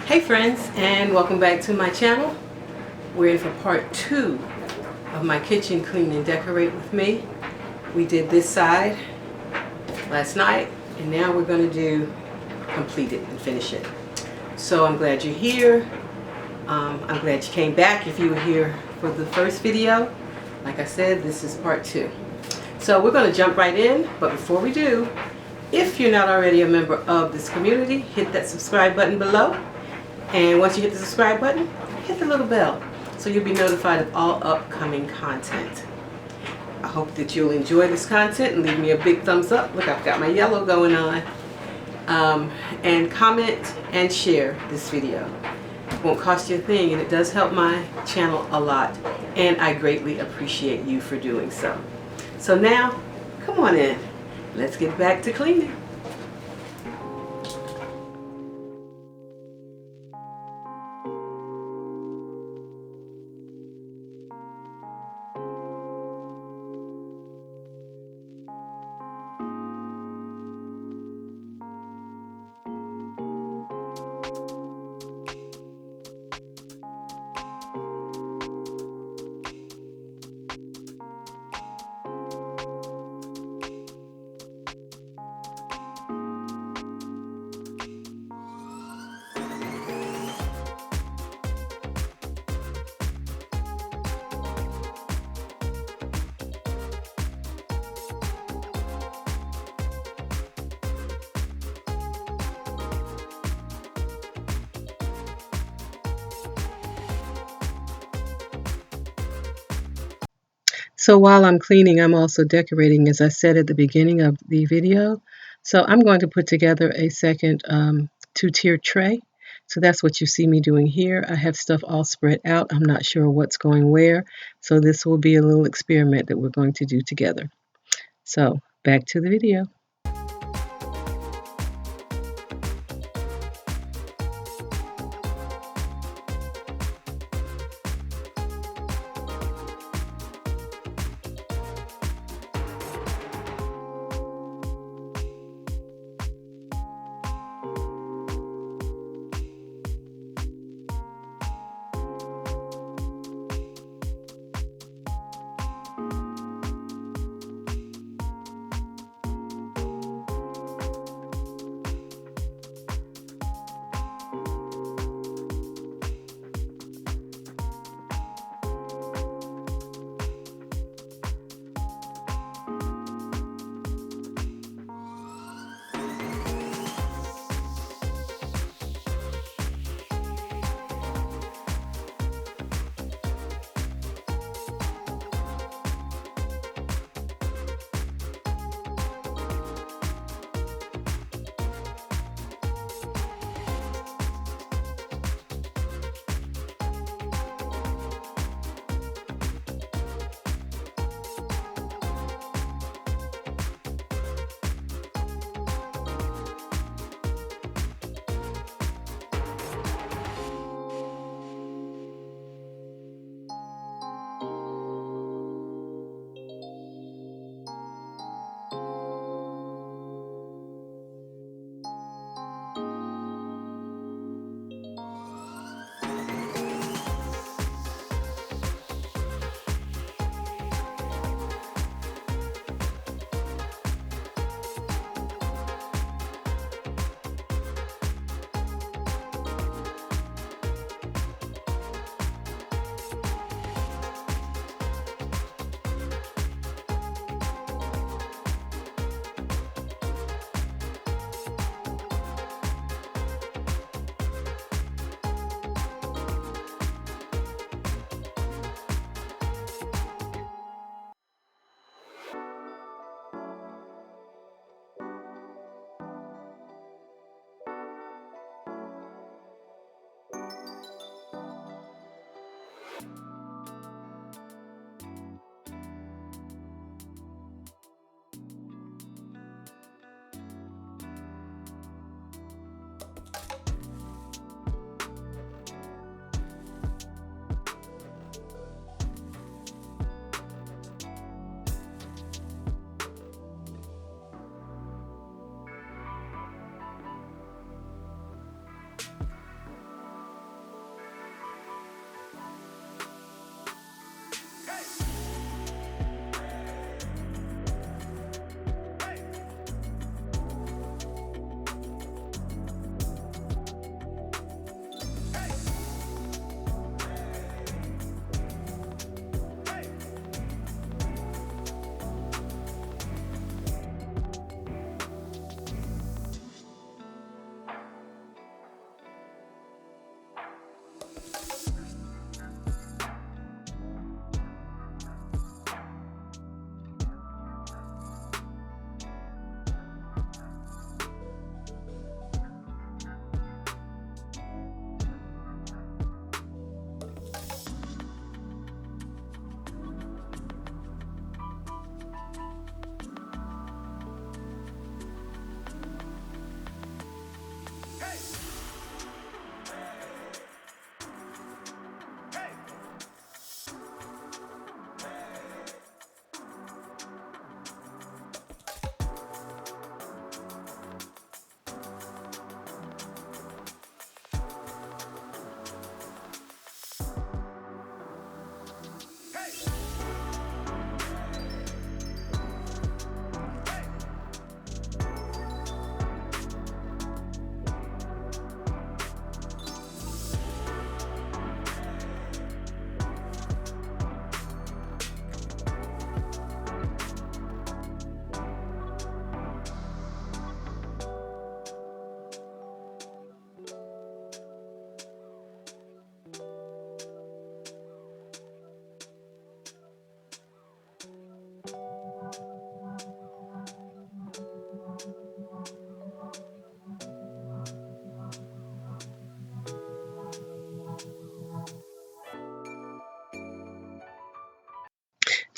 Hey friends, and welcome back to my channel. We're in for part 2 of my kitchen clean and decorate with me. We did this side last night, and now we're going to complete it and finish it. So I'm glad you're here. I'm glad you came back if you were here for the first video. Like I said, this is part 2. So we're going to jump right in, but before we do, if you're not already a member of this community, hit that subscribe button below. And once you hit the subscribe button, hit the little bell so you'll be notified of all upcoming content. I hope that you'll enjoy this content and leave me a big thumbs up. Look, I've got my yellow going on. And comment and share this video. It won't cost you a thing, and it does help my channel a lot. And I greatly appreciate you for doing so. So now, come on in. Let's get back to cleaning. So while I'm cleaning, I'm also decorating, as I said at the beginning of the video. So I'm going to put together a second two-tier tray. So that's what you see me doing here. I have stuff all spread out. I'm not sure what's going where. So this will be a little experiment that we're going to do together. So back to the video.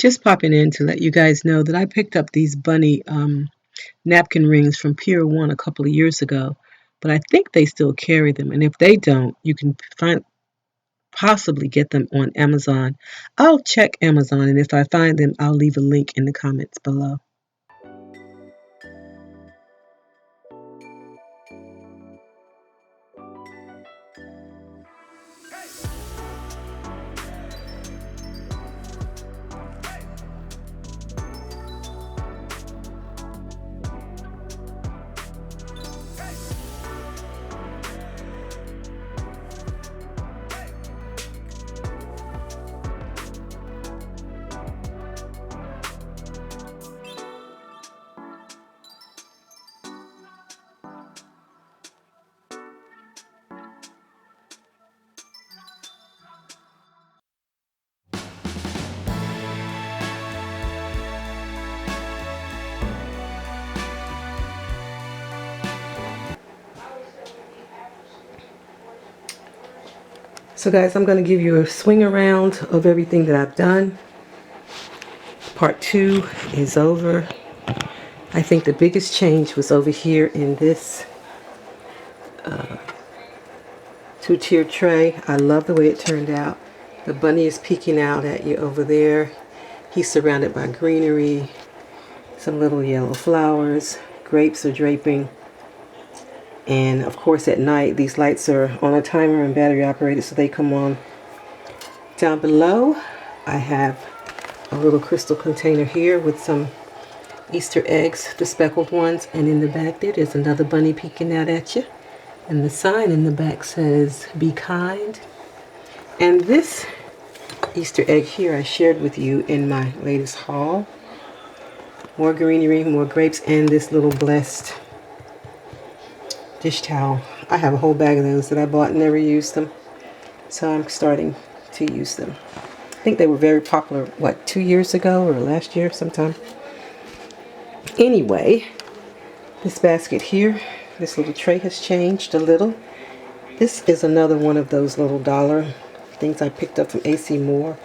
Just popping in to let you guys know that I picked up these bunny napkin rings from Pier 1 a couple of years ago, but I think they still carry them. And if they don't, you can possibly get them on Amazon. I'll check Amazon, and if I find them, I'll leave a link in the comments below. So guys, I'm going to give you a swing around of everything that I've done. Part 2 is over. I think the biggest change was over here in this two-tier tray. I love the way it turned out. The bunny is peeking out at you over there. He's surrounded by greenery, some little yellow flowers, grapes are draping. And of course at night these lights are on a timer and battery operated, so they come on. Down below I have a little crystal container here with some Easter eggs, the speckled ones, and in the back there's another bunny peeking out at you. And the sign in the back says, "Be kind." And this Easter egg here I shared with you in my latest haul. More greenery, more grapes, and this little blessed dish towel. I have a whole bag of those that I bought and never used them. So I'm starting to use them. I think they were very popular, what, 2 years ago or last year sometime. Anyway, this basket here, this little tray has changed a little. This is another one of those little dollar things I picked up from AC Moore.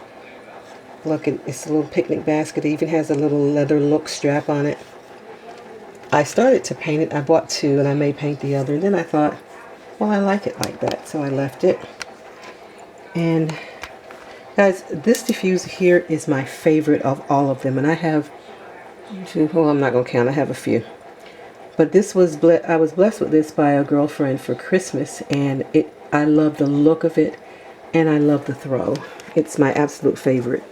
Look, it's a little picnic basket. It even has a little leather look strap on it. I started to paint it. I bought 2 and I may paint the other. And then I thought, well, I like it like that, so I left it. And guys, this diffuser here is my favorite of all of them. And I have 2, well, I'm not going to count. I have a few. But this was, I was blessed with this by a girlfriend for Christmas. And I love the look of it. And I love the throw. It's my absolute favorite.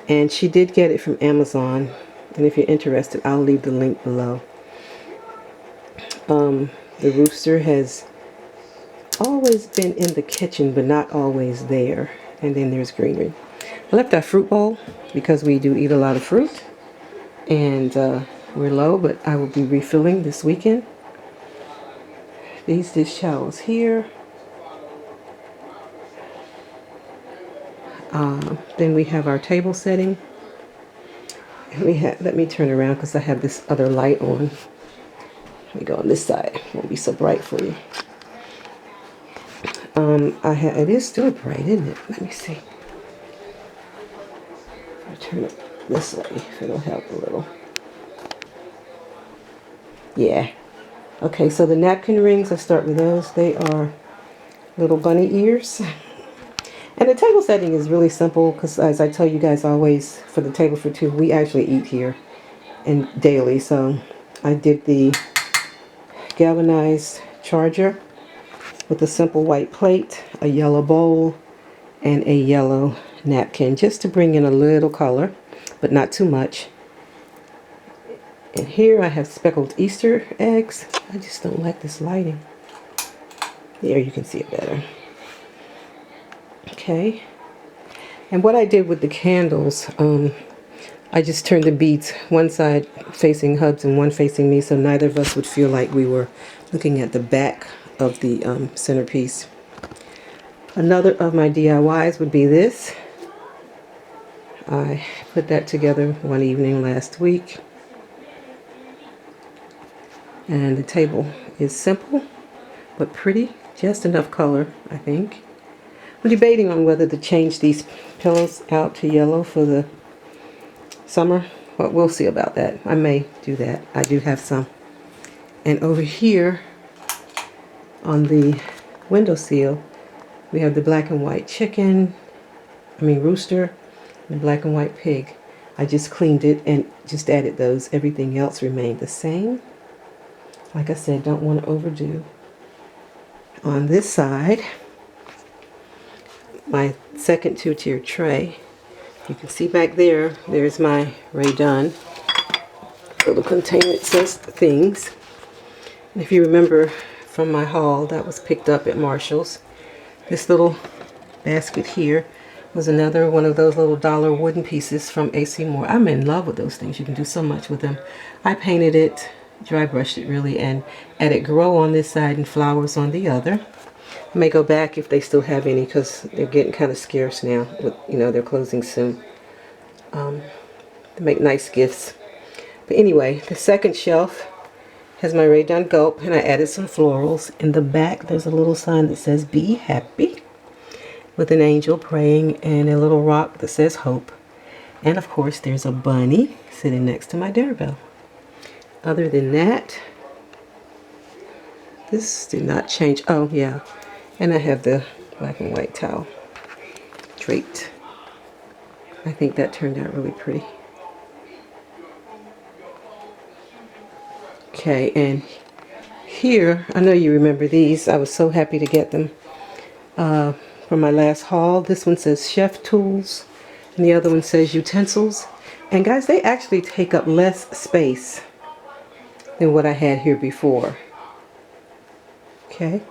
And she did get it from Amazon. And if you're interested, I'll leave the link below. The rooster has always been in the kitchen, but not always there. And then there's greenery. I left our fruit bowl because we do eat a lot of fruit. And we're low, but I will be refilling this weekend. These dish towels here. Then we have our table setting. And let me turn around because I have this other light on. Let me go on this side. It won't be so bright for you. It is still bright, isn't it? Let me see. I'll turn it this way if it'll help a little. Yeah. Okay, so the napkin rings, let's start with those. They are little bunny ears. And the table setting is really simple because, as I tell you guys always, for the table for 2, we actually eat here and daily. So I did the galvanized charger with a simple white plate, a yellow bowl, and a yellow napkin, just to bring in a little color, but not too much. And here I have speckled Easter eggs. I just don't like this lighting. There, you can see it better. Okay. And what I did with the candles, I just turned the beads one side facing Hubs and one facing me, so neither of us would feel like we were looking at the back of the centerpiece. Another of my DIYs would be this. I put that together one evening last week. And the table is simple but pretty, just enough color, I think. I'm debating on whether to change these pillows out to yellow for the summer. But we'll see about that. I may do that. I do have some. And over here on the windowsill, we have the black and white rooster, and black and white pig. I just cleaned it and just added those. Everything else remained the same. Like I said, don't want to overdo. On this side, my second two-tier tray. You can see back there, there's my Rae Dunn little container. It says things. And if you remember from my haul that was picked up at Marshall's, this little basket here was another one of those little dollar wooden pieces from A.C. Moore. I'm in love with those things. You can do so much with them. I painted it, dry brushed it really, and added grow on this side and flowers on the other. I may go back if they still have any because they're getting kind of scarce now. With, they're closing soon. To make nice gifts. But anyway, the second shelf has my Rae Dunn Gulp, and I added some florals. In the back, there's a little sign that says "Be Happy," with an angel praying and a little rock that says hope. And of course, there's a bunny sitting next to my dinner bell. Other than that, this did not change. Oh, yeah. And I have the black and white towel draped. I think that turned out really pretty. Okay, and here, I know you remember these. I was so happy to get them from my last haul. This one says chef tools, and the other one says utensils. And guys, they actually take up less space than what I had here before. Okay.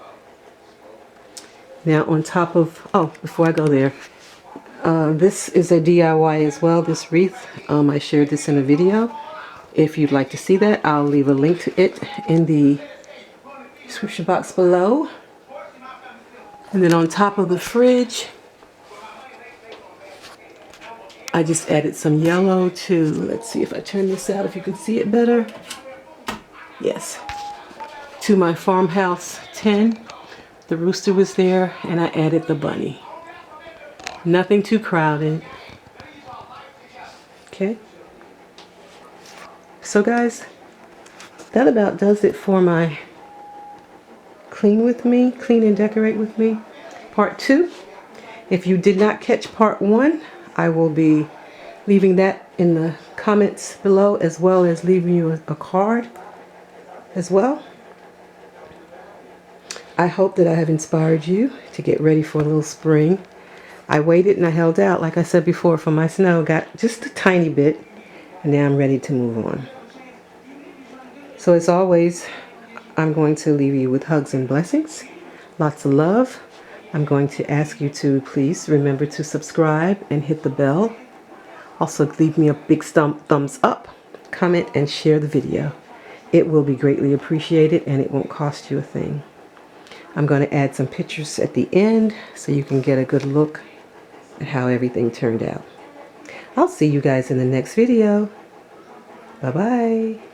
Now on top of, before I go there, this is a DIY as well, this wreath. I shared this in a video. If you'd like to see that, I'll leave a link to it in the description box below. And then on top of the fridge, I just added some yellow to, let's see if I turn this out, if you can see it better. Yes. To my farmhouse 10. The rooster was there, and I added the bunny. Nothing too crowded. Okay. So guys, that about does it for my clean and decorate with me part 2. If you did not catch part 1, I will be leaving that in the comments below, as well as leaving you a card as well. I hope that I have inspired you to get ready for a little spring. I waited and I held out, like I said before, for my snow. Got just a tiny bit, and now I'm ready to move on. So as always, I'm going to leave you with hugs and blessings. Lots of love. I'm going to ask you to please remember to subscribe and hit the bell. Also leave me a big thumbs up, comment, and share the video. It will be greatly appreciated, and it won't cost you a thing. I'm going to add some pictures at the end so you can get a good look at how everything turned out. I'll see you guys in the next video. Bye-bye.